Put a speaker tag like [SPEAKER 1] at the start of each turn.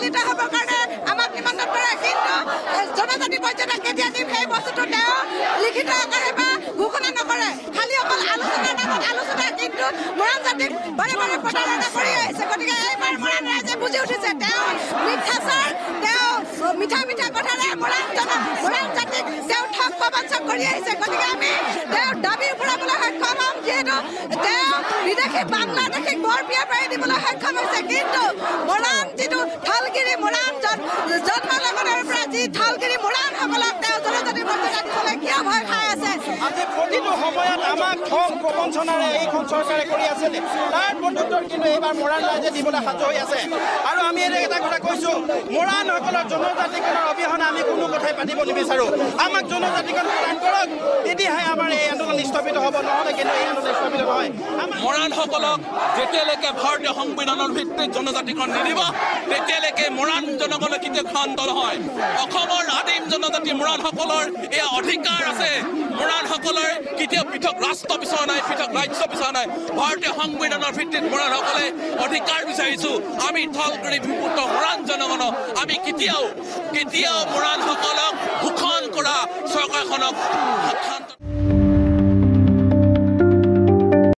[SPEAKER 1] মিলিত হ'বৰ কাৰণে আমাক নিমন্ত্ৰণ কৰে, কিন্তু জনজাতি পৰ্যায়ত কেতিয়া দিম সেই বস্তুটো তেওঁ লিখিত আকাৰে বা ঘোষণা নকৰে। খালি অকল আলোচনাৰ নামত আলোচনা, কিন্তু মৰাণ জাতিক বাৰে বাৰে প্ৰতাৰণা কৰি আহিছে। গতিকে এইবাৰ মৰাণ ৰাইজে বুজি উঠিছে, তেওঁ মিথ্যাচাৰ, তেওঁ মিঠা মিঠা কথাৰে মৰাণ জাতিক তেওঁ ঠগ প্ৰবঞ্চক কৰি আহিছে। গতিকে আমি তেওঁৰ দাবী ঘূৰাবলৈ সক্ষম হ'ম, যিহেতু তেওঁ বিদেশী বাংলাদেশীক বৰ বিয়া পাৰি দিবলৈ সক্ষম হৈছে। কিন্তু মৰাণ যিটো থলগিৰি মৰাণ জন্ম লগনৰ পৰা যি থলগিৰি মৰাণসকলক তেওঁ জনজাতি মৰ্যাদা দিবলৈ কিয় ভয় খাই আছে?
[SPEAKER 2] আজি প্ৰতিটো সময়ত আমাক ঠগ প্ৰবঞ্চনাৰে এইখন চৰকাৰে কৰি আছিলে, তাৰ প্ৰত্যুত্তৰ কিন্তু এইবাৰ মৰাণ ৰাইজে দিবলৈ সাজু হৈ আছে। আৰু আমি এটা কথা কৈছোঁ, মৰাণসকলৰ জনজাতিকৰণৰ অবিহনে আমি কোনো কথাই পাতিব নিবিচাৰোঁ। আমাক জনজাতিকৰণ প্ৰদান কৰক, তেতিয়াহে আমাৰ এই আন্দোলন স্থগিত হ'ব, নহ'লে কিন্তু এই আন্দোলন স্থগিত নহয়।
[SPEAKER 3] মৰাণসকলক যেতিয়ালৈকে ভাৰতীয় সংবিধানৰ ভিত্তিত জনজাতিকৰণ নিদিব, তেতিয়ালৈকে মৰাণ জনগণে কেতিয়াও ক্ষান্ত নহয়। অসমৰ আদিম জনজাতি মৰাণসকলৰ এয়া অধিকাৰ আছে। মৰাণসকলৰ কেতিয়াও পৃথক ৰাষ্ট্ৰ বিচৰা নাই, পৃথক ৰাজ্য বিচৰা নাই। ভাৰতীয় সংবিধানৰ ভিত্তিত মৰাণসকলে অধিকাৰ বিচাৰিছোঁ। আমি থলগিৰি বিভূত মৰাণ জনগণক আমি কেতিয়াও মৰাণসকলক শোষণ কৰা চৰকাৰখনক